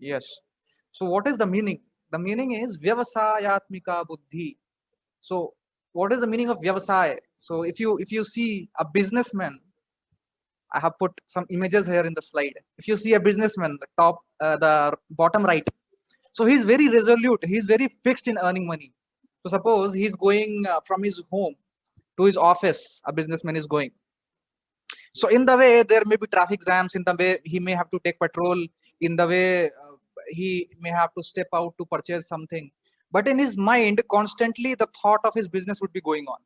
Yes. So what is the meaning? The meaning is vyavasayatmika buddhi. So what is the meaning of vyavasaya? So if you see a businessman, I have put some images here in the slide. If you see a businessman, the bottom right, so he's very resolute, he's very fixed in earning money. So suppose he's going from his home to his office, a businessman is going. So in the way there may be traffic jams, in the way he may have to take patrol, in the way he may have to step out to purchase something, but in his mind constantly the thought of his business would be going on,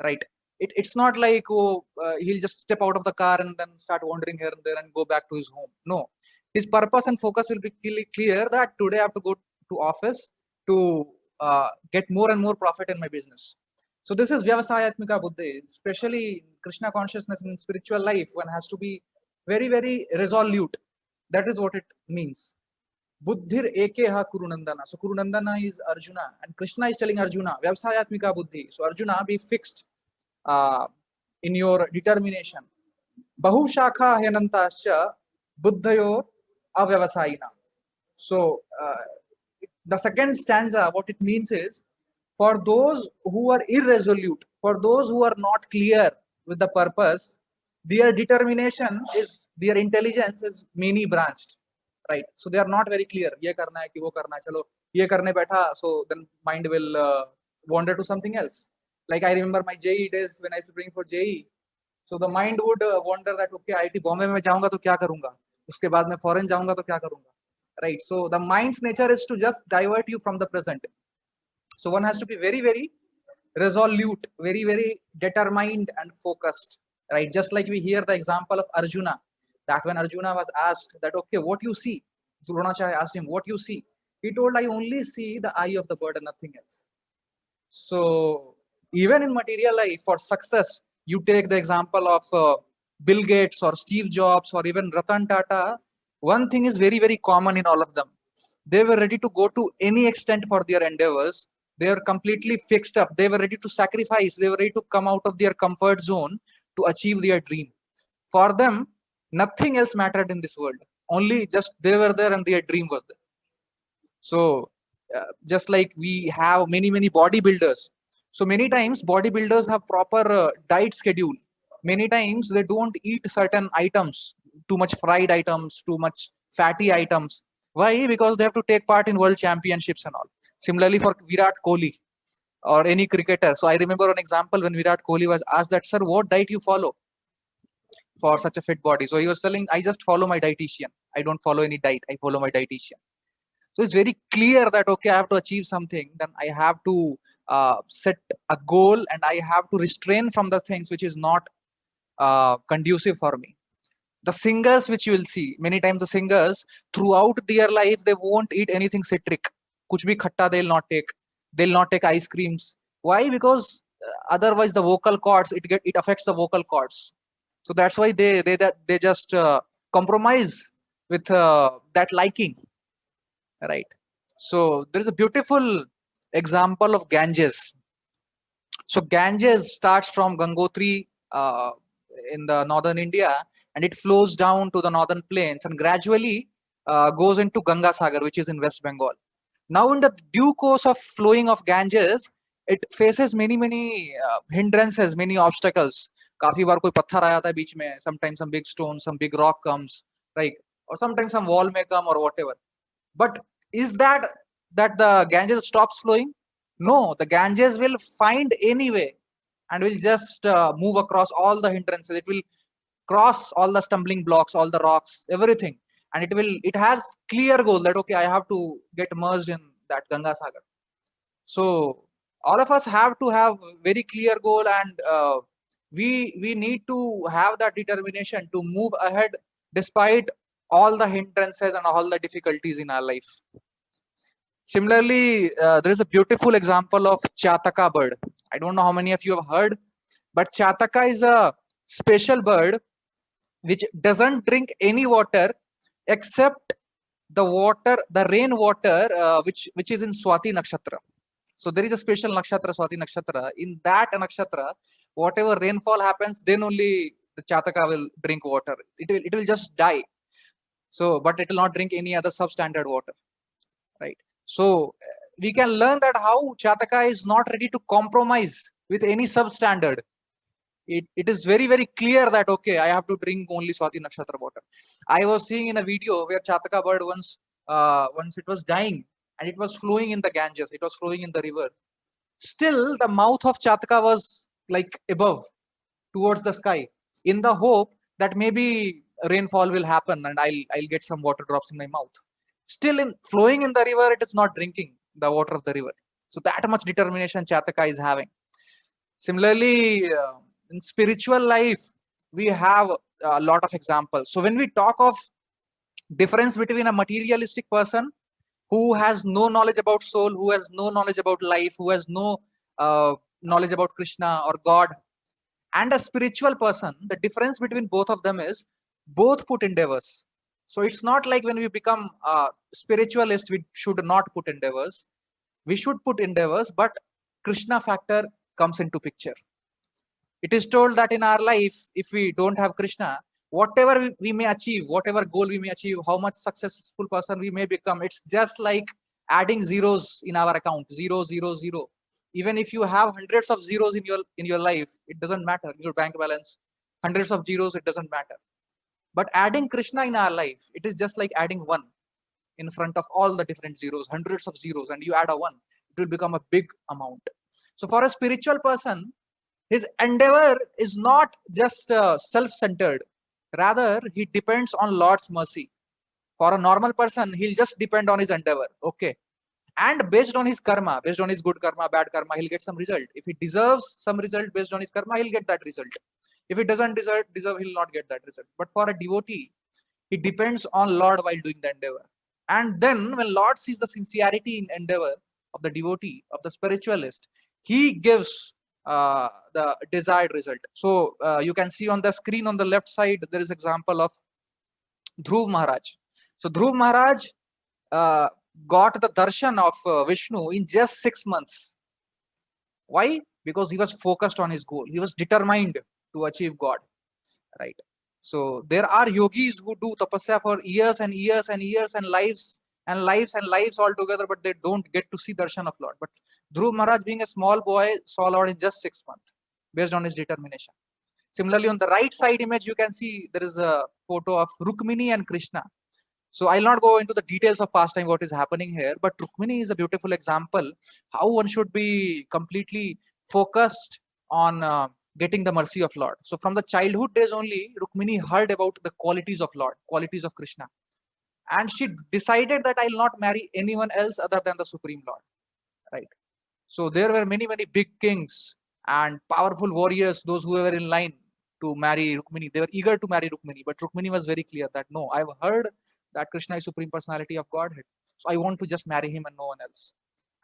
right? It's not like, oh, he'll just step out of the car and then start wandering here and there and go back to his home. No, his purpose and focus will be clear that today I have to go to office to get more and more profit in my business. So this is vyavasayatmika buddhi. Especially in Krishna consciousness, in spiritual life, one has to be very, very resolute. That is what it means. Buddhir ekeha kurunandana. So kurunandana is Arjuna, and Krishna is telling Arjuna vyavasayatmika buddhi. So Arjuna, be fixed in your determination. Bahushakha henantascha buddhayor avyavasayina. So the second stanza, what it means is, for those who are irresolute, for those who are not clear with the purpose, their determination is, their intelligence is many branched, right? So they are not very clear. ये करना है कि वो करना है, चलो ये करने बैठा, so then mind will wander to something else. Like I remember my JEE days when I was preparing for JEE. So the mind would wonder that, okay, IIT Bombay में जाऊंगा तो क्या करूंगा, उसके बाद में foreign जाऊंगा तो क्या करूंगा, right? So the mind's nature is to just divert you from the present. So one has to be very, very resolute, very, very determined and focused, right? Just like we hear the example of Arjuna, that when Arjuna was asked that, okay, what you see? Dronacharya asked him, what you see? He told, I only see the eye of the bird and nothing else. So even in material life, for success, you take the example of Bill Gates or Steve Jobs or even Ratan Tata. One thing is very, very common in all of them. They were ready to go to any extent for their endeavors. They were completely fixed up. They were ready to sacrifice. They were ready to come out of their comfort zone to achieve their dream. For them, nothing else mattered in this world. Only just they were there and their dream was there. So just like we have many, many bodybuilders. So many times bodybuilders have proper diet schedule. Many times they don't eat certain items, too much fried items, too much fatty items. Why? Because they have to take part in world championships and all. Similarly for Virat Kohli or any cricketer. So I remember an example when Virat Kohli was asked that, sir, what diet you follow for such a fit body? So he was telling, I just follow my dietitian. I don't follow any diet. I follow my dietitian. So it's very clear that, okay, I have to achieve something, then I have to set a goal and I have to restrain from the things which is not conducive for me. The singers which you will see, many times the singers throughout their life, they won't eat anything citric. Kuch bhi khatta they'll not take. They'll not take ice creams. Why? Because otherwise the vocal cords, it affects the vocal cords. So that's why they just compromise with that liking. Right. So there is a beautiful example of Ganges. So Ganges starts from Gangotri in the northern India, and it flows down to the northern plains and gradually goes into Ganga Sagar, which is in West Bengal. Now in the due course of flowing of Ganges, it faces many hindrances, many obstacles. काफी बार कोई पत्थर आ जाता है बीच में, sometimes some big stone, some big rock comes, right? Or sometimes some wall may come or whatever. But is that the Ganges stops flowing? No, the Ganges will find any way and will just move across all the hindrances. It will cross all the stumbling blocks, all the rocks, everything, and it has clear goal that, okay, I have to get merged in that Ganga Sagar. So all of us have to have very clear goal, and we need to have that determination to move ahead despite all the hindrances and all the difficulties in our life. Similarly, there is a beautiful example of Chataka bird. I don't know how many of you have heard, but Chataka is a special bird which doesn't drink any water except the water, the rain water, which is in Swati Nakshatra. So there is a special nakshatra, Swati Nakshatra. In that nakshatra, whatever rainfall happens, then only the Chataka will drink water. It will just die. So, but it will not drink any other substandard water, right? So we can learn that how Chataka is not ready to compromise with any substandard. It is very, very clear that, okay, I have to drink only Swati Nakshatra water. I was seeing in a video where Chataka bird once it was dying and it was flowing in the Ganges, it was flowing in the river. Still, the mouth of Chataka was like above, towards the sky, in the hope that maybe rainfall will happen and I'll get some water drops in my mouth. Still, in flowing in the river, it is not drinking the water of the river. So that much determination Chataka is having. Similarly, in spiritual life, we have a lot of examples. So when we talk of difference between a materialistic person who has no knowledge about soul, who has no knowledge about life, who has no knowledge about Krishna or God, and a spiritual person, the difference between both of them is both put endeavors. So it's not like when we become a spiritualist, we should not put endeavors. We should put endeavors, but Krishna factor comes into picture. It is told that in our life, if we don't have Krishna, whatever we may achieve, whatever goal we may achieve, how much successful person we may become, it's just like adding zeros in our account. 0, 0, 0. Even if you have hundreds of zeros in your life, it doesn't matter. In your bank balance, hundreds of zeros, it doesn't matter. But adding Krishna in our life, it is just like adding one in front of all the different zeros, hundreds of zeros, and you add a one, it will become a big amount. So for a spiritual person, his endeavor is not just self-centered. Rather, he depends on Lord's mercy. For a normal person, he'll just depend on his endeavor. Okay. And based on his karma, based on his good karma, bad karma, he'll get some result. If he deserves some result based on his karma, he'll get that result. If he doesn't deserve, he'll not get that result. But for a devotee, he depends on Lord while doing the endeavor. And then when Lord sees the sincerity in endeavor of the devotee, of the spiritualist, he gives the desired result. So you can see on the screen on the left side, there is example of Dhruv Maharaj. So Dhruv Maharaj got the darshan of Vishnu in just 6 months. Why? Because he was focused on his goal. He was determined to achieve God, right? So there are yogis who do tapasya for years and years and years and lives and lives and lives all together, but they don't get to see darshan of Lord. But Dhruv Maharaj, being a small boy, saw Lord in just 6 months based on his determination. Similarly, on the right side image, you can see there is a photo of Rukmini and Krishna. So I'll not go into the details of pastime, what is happening here, but Rukmini is a beautiful example how one should be completely focused on getting the mercy of Lord. So from the childhood days only, Rukmini heard about the qualities of Lord, qualities of Krishna. And she decided that I'll not marry anyone else other than the Supreme Lord, right? So there were many, many big kings and powerful warriors, those who were in line to marry Rukmini. They were eager to marry Rukmini, but Rukmini was very clear that no, I've heard that Krishna is Supreme Personality of Godhead. So I want to just marry him and no one else.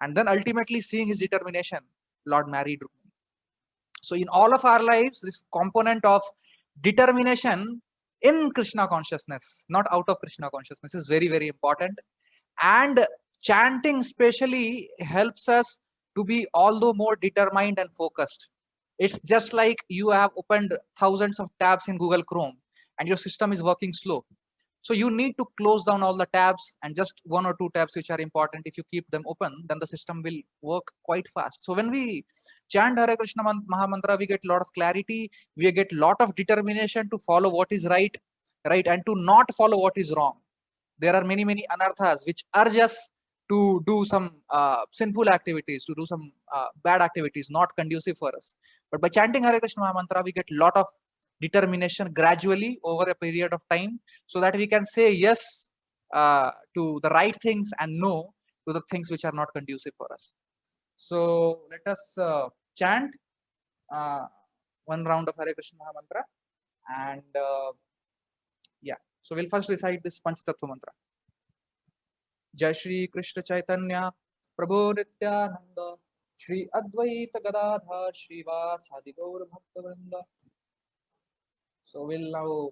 And then ultimately, seeing his determination, Lord married Rukmini. So in all of our lives, this component of determination in Krishna consciousness, not out of Krishna consciousness, is very, very important. And chanting especially helps us to be all the more determined and focused. It's just like you have opened thousands of tabs in Google Chrome and your system is working slow. So you need to close down all the tabs and just one or two tabs which are important. If you keep them open, then the system will work quite fast. So when we chant Hare Krishna Mahamantra, we get a lot of clarity. We get a lot of determination to follow what is right, and to not follow what is wrong. There are many, many anarthas which urge us to do some sinful activities, to do some bad activities, not conducive for us. But by chanting Hare Krishna Mahamantra, we get a lot of determination gradually over a period of time, so that we can say yes to the right things and no to the things which are not conducive for us. So let us chant one round of Hare Krishna Mahamantra, and yeah, so we'll first recite this Panch Tattva mantra. Jai Shri Krishna Chaitanya Prabhu Nityananda Shri Advaita Gadadhar Shri Vasadi Gaur Bhakta Vrinda. So we'll now